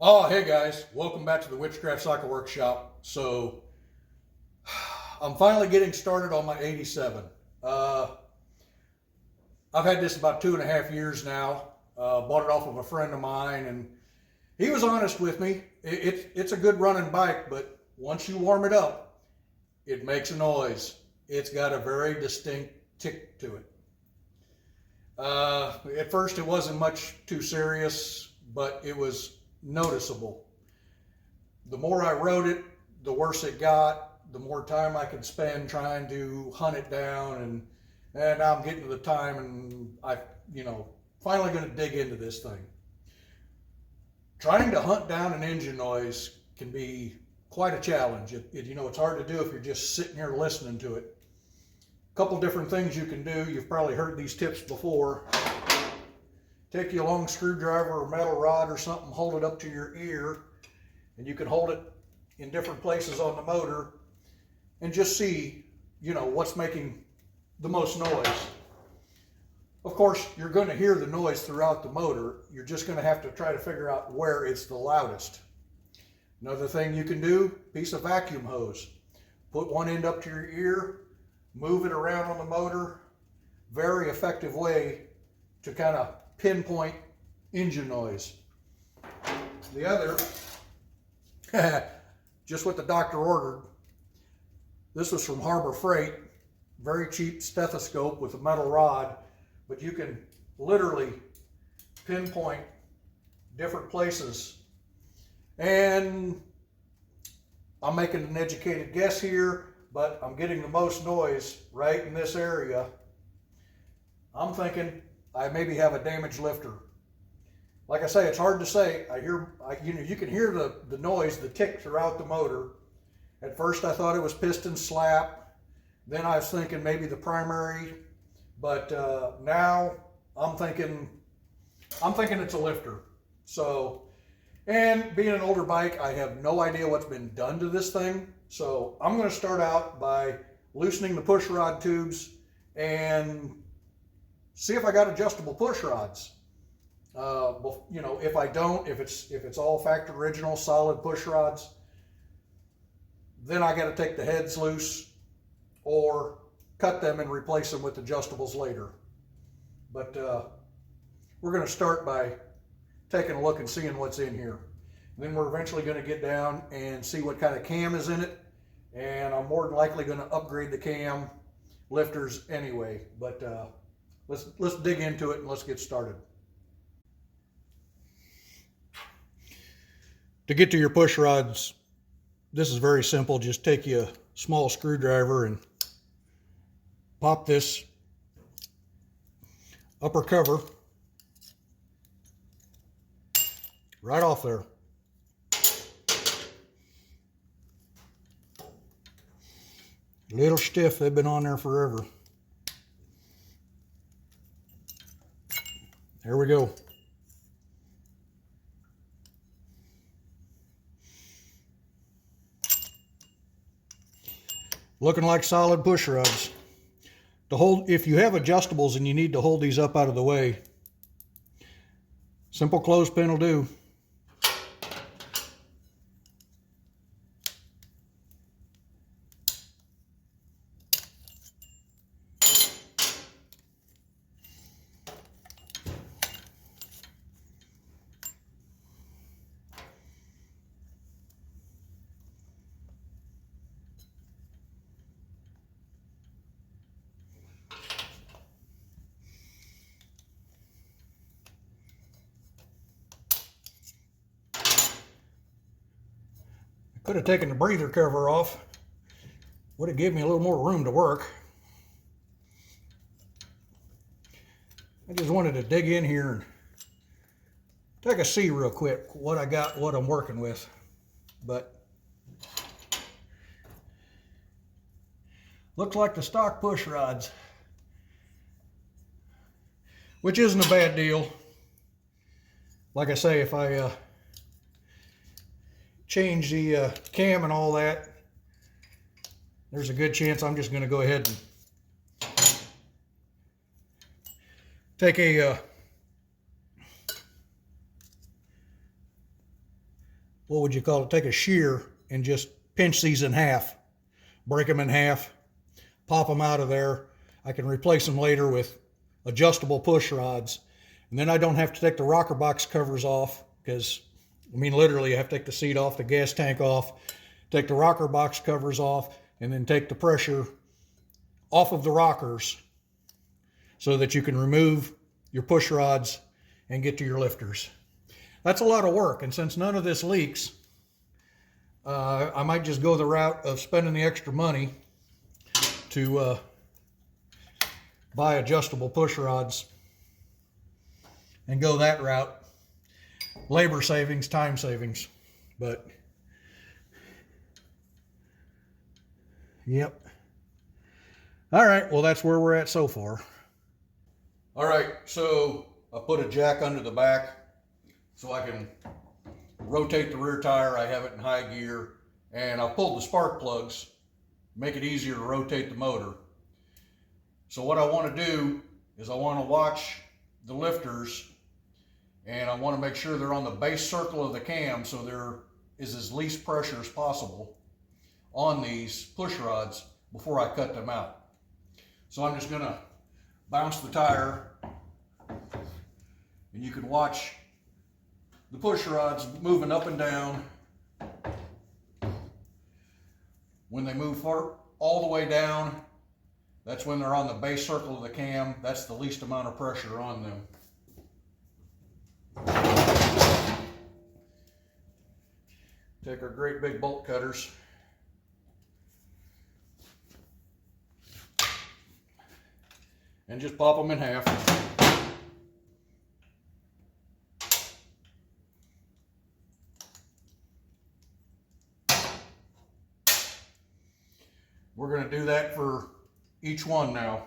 Oh, hey guys, welcome back to the Witchcraft Cycle Workshop. So, I'm finally getting started on my 87. I've had this about 2.5 years now. Bought it off of a friend of mine, and he was honest with me. It's a good running bike, but once you warm it up, it makes a noise. It's got a very distinct tick to it. At first, it wasn't much too serious, but it was noticeable. The more I rode it, the worse it got, the more time I could spend trying to hunt it down, and now I'm getting to the time and finally going to dig into this thing. Trying to hunt down an engine noise can be quite a challenge. It's hard to do if you're just sitting here listening to it. A couple different things you can do. You've probably heard these tips before. Take you a long screwdriver or metal rod or something, hold it up to your ear, and you can hold it in different places on the motor and just see, what's making the most noise. Of course, you're going to hear the noise throughout the motor. You're just going to have to try to figure out where it's the loudest. Another thing you can do, piece of vacuum hose. Put one end up to your ear, move it around on the motor. Very effective way to kind of pinpoint engine noise. The other, just what the doctor ordered. This was from Harbor Freight. Very cheap stethoscope with a metal rod, but you can literally pinpoint different places. And I'm making an educated guess here, but I'm getting the most noise right in this area. I'm thinking I maybe have a damaged lifter. Like I say, it's hard to say. You can hear the noise, the tick throughout the motor. At first I thought it was piston slap. Then I was thinking maybe the primary, but now I'm thinking it's a lifter. So, and being an older bike, I have no idea what's been done to this thing. So I'm going to start out by loosening the push rod tubes and see if I got adjustable push rods. If I don't, if it's all factory original solid push rods, then I got to take the heads loose or cut them and replace them with adjustables later. But we're going to start by taking a look and seeing what's in here. And then we're eventually going to get down and see what kind of cam is in it. And I'm more than likely going to upgrade the cam lifters anyway. But let's dig into it and let's get started. To get to your push rods, this is very simple. Just take you a small screwdriver and pop this upper cover right off there. A little stiff, they've been on there forever. There we go. Looking like solid push rods. If you have adjustables and you need to hold these up out of the way, simple clothespin will do. Could have taken the breather cover off. Would have given me a little more room to work. I just wanted to dig in here and take a see real quick what I got, what I'm working with. But looks like the stock push rods, which isn't a bad deal. Like I say, if I change the cam and all that, there's a good chance I'm just going to go ahead and take a what would you call it, take a shear and just pinch these in half, break them in half, pop them out of there. I can replace them later with adjustable push rods. And then I don't have to take the rocker box covers off, because, I mean, literally, I have to take the seat off, the gas tank off, take the rocker box covers off, and then take the pressure off of the rockers so that you can remove your push rods and get to your lifters. That's a lot of work, and since none of this leaks, I might just go the route of spending the extra money to buy adjustable push rods and go that route. Labor savings, time savings, but yep. All right, well, that's where we're at so far. All right, so I put a jack under the back so I can rotate the rear tire. I have it in high gear, and I've pulled the spark plugs, make it easier to rotate the motor. So what I want to do is I want to watch the lifters, and I want to make sure they're on the base circle of the cam so there is as least pressure as possible on these push rods before I cut them out. So I'm just going to bounce the tire, and you can watch the push rods moving up and down. When they move all the way down, that's when they're on the base circle of the cam. That's the least amount of pressure on them. Take our great big bolt cutters. And just pop them in half. We're going to do that for each one now.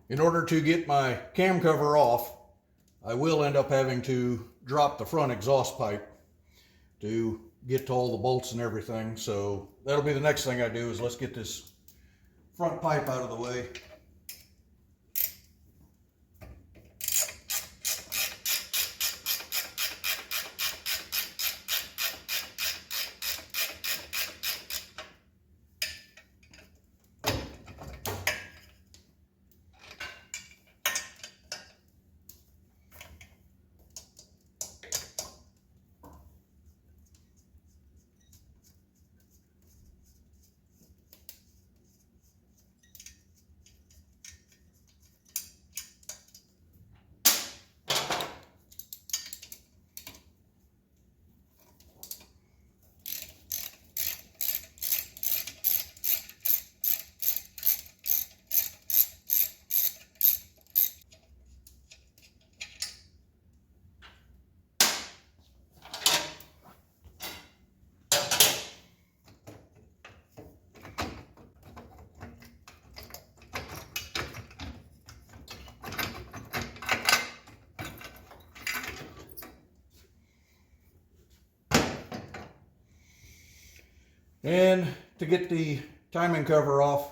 In order to get my cam cover off, I will end up having to drop the front exhaust pipe to get to all the bolts and everything. So that'll be the next thing I do, is let's get this front pipe out of the way. And to get the timing cover off,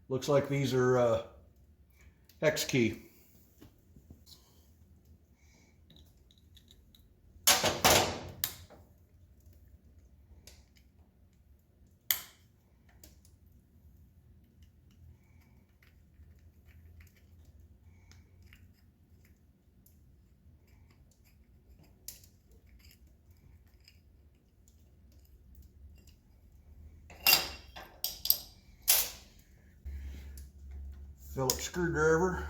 Looks like these are hex key. Phillips screwdriver.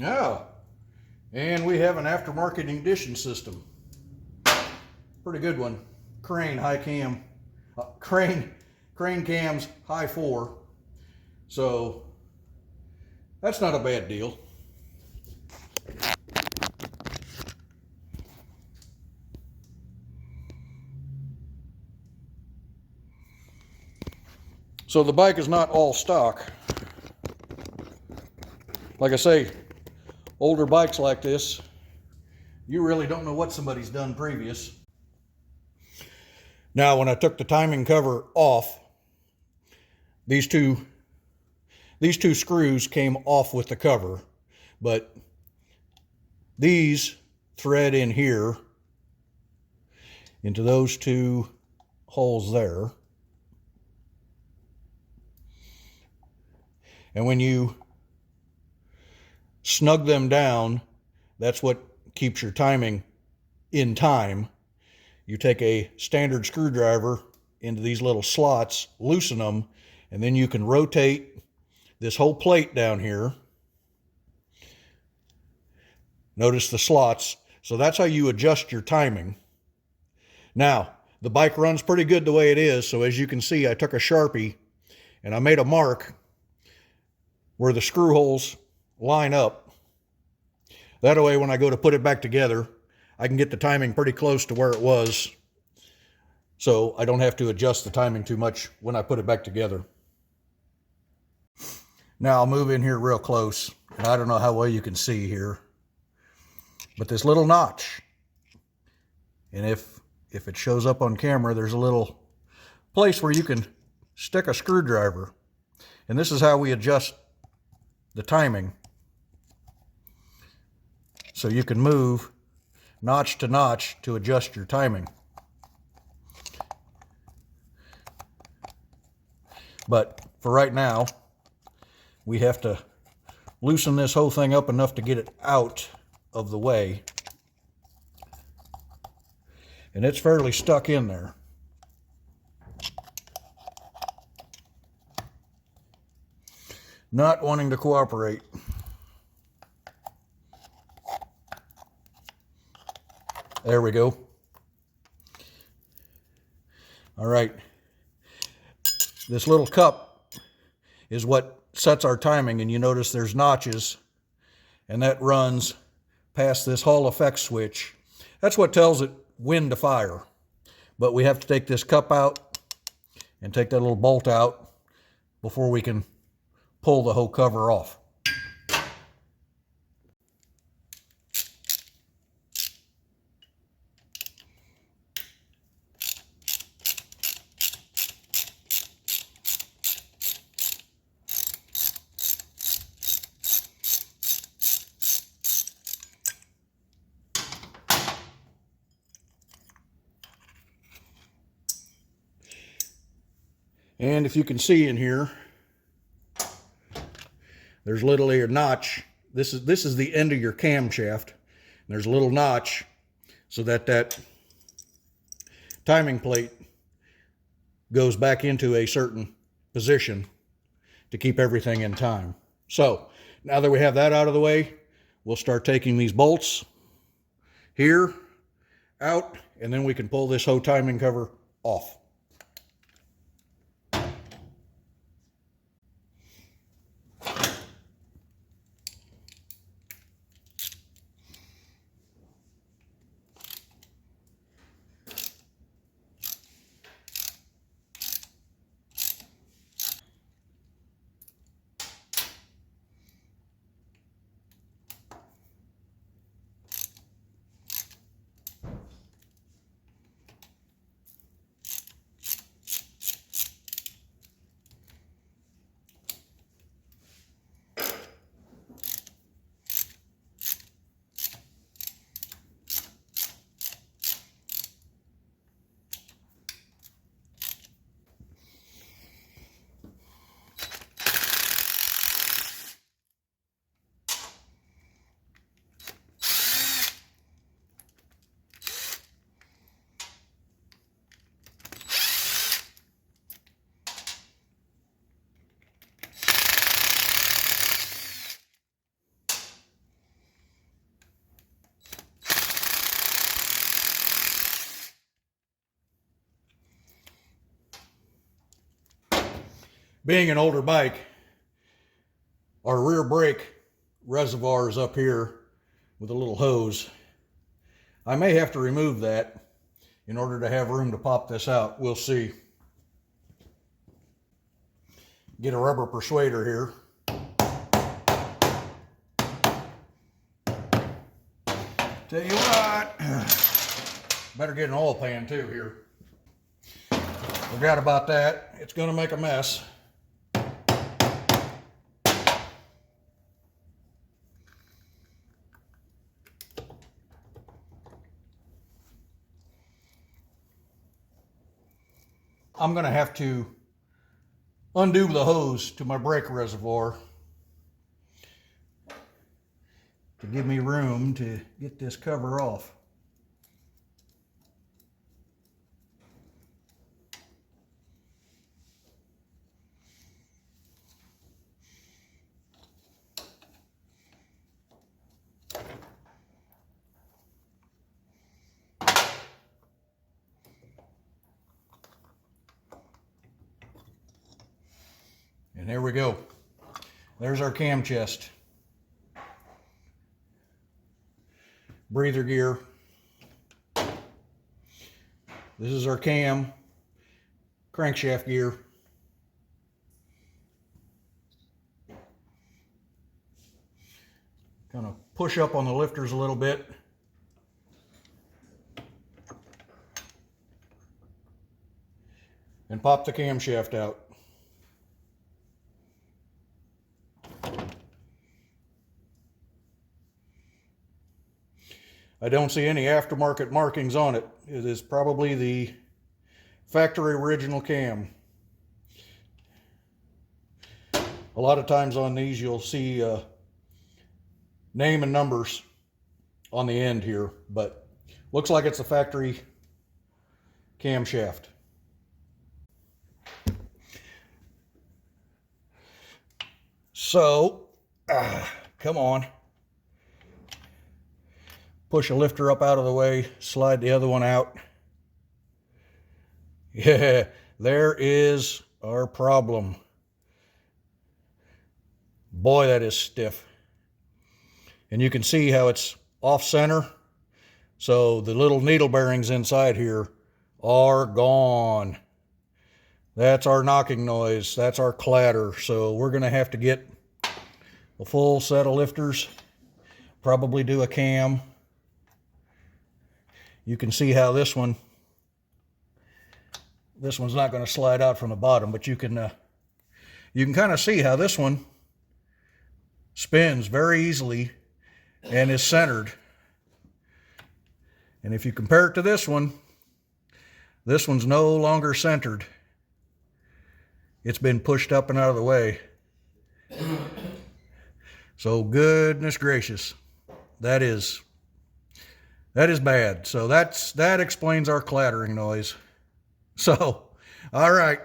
Yeah, and we have an aftermarket ignition system. Pretty good one. Crane high cam, crane cams high 4. So that's not a bad deal. So the bike is not all stock. Like I say, older bikes like this, you really don't know what somebody's done previous. Now, when I took the timing cover off, these two screws came off with the cover, but these thread in here into those 2 holes there. And when you snug them down, that's what keeps your timing in time. You take a standard screwdriver into these little slots, loosen them, and then you can rotate this whole plate down here. Notice the slots. So that's how you adjust your timing. Now, the bike runs pretty good the way it is, so as you can see, I took a Sharpie and I made a mark where the screw holes line up. That way, when I go to put it back together, I can get the timing pretty close to where it was, so I don't have to adjust the timing too much when I put it back together. Now I'll move in here real close, and I don't know how well you can see here, but this little notch, and if it shows up on camera, there's a little place where you can stick a screwdriver, and this is how we adjust the timing. So you can move notch to notch to adjust your timing. But for right now, we have to loosen this whole thing up enough to get it out of the way. And it's fairly stuck in there. Not wanting to cooperate. There we go. All right. This little cup is what sets our timing, and you notice there's notches, and that runs past this Hall effect switch. That's what tells it when to fire. But we have to take this cup out and take that little bolt out before we can pull the whole cover off. And if you can see in here, there's literally a notch. This is the end of your camshaft. There's a little notch so that timing plate goes back into a certain position to keep everything in time. So now that we have that out of the way, we'll start taking these bolts here out, and then we can pull this whole timing cover off. being an older bike, our rear brake reservoir is up here with a little hose. I may have to remove that in order to have room to pop this out. We'll see. Get a rubber persuader here. Tell you what, better get an oil pan too here. Forgot about that. It's gonna make a mess. I'm gonna have to undo the hose to my brake reservoir to give me room to get this cover off. And there we go. There's our cam chest. Breather gear. This is our cam. Crankshaft gear. Kind of push up on the lifters a little bit. And pop the camshaft out. I don't see any aftermarket markings on it. It is probably the factory original cam. A lot of times on these you'll see name and numbers on the end here, but looks like it's a factory camshaft. So, come on. Push a lifter up out of the way, slide the other one out. Yeah, there is our problem. Boy, that is stiff. And you can see how it's off center. So the little needle bearings inside here are gone. That's our knocking noise. That's our clatter. So we're going to have to get a full set of lifters, probably do a cam. You can see how this one's not going to slide out from the bottom, but you can kind of see how this one spins very easily and is centered. And if you compare it to this one's no longer centered. It's been pushed up and out of the way. So goodness gracious, that is bad. So that explains our clattering noise. So, all right,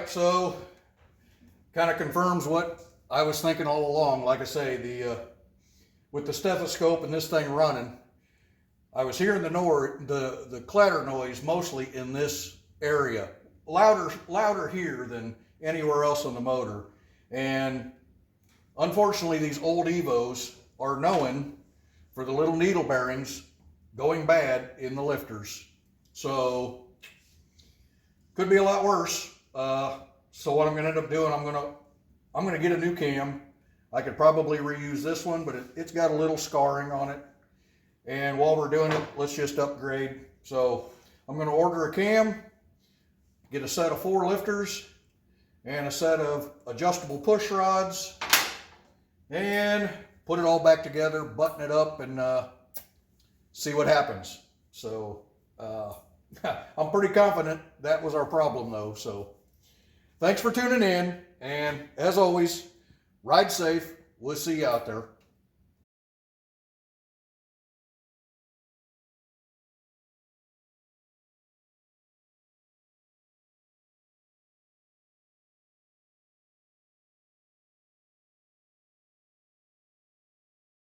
so kind of confirms what I was thinking all along. Like I say, with the stethoscope and this thing running, I was hearing the clatter noise mostly in this area, louder here than anywhere else on the motor. And unfortunately, these old Evos are known for the little needle bearings going bad in the lifters. So could be a lot worse. So what I'm going to end up doing, I'm going to get a new cam. I could probably reuse this one, but it's got a little scarring on it. And while we're doing it, let's just upgrade. So I'm going to order a cam, get a set of 4 lifters and a set of adjustable push rods, and put it all back together, button it up, and see what happens. So I'm pretty confident that was our problem though. So thanks for tuning in, and as always, ride safe. We'll see you out there.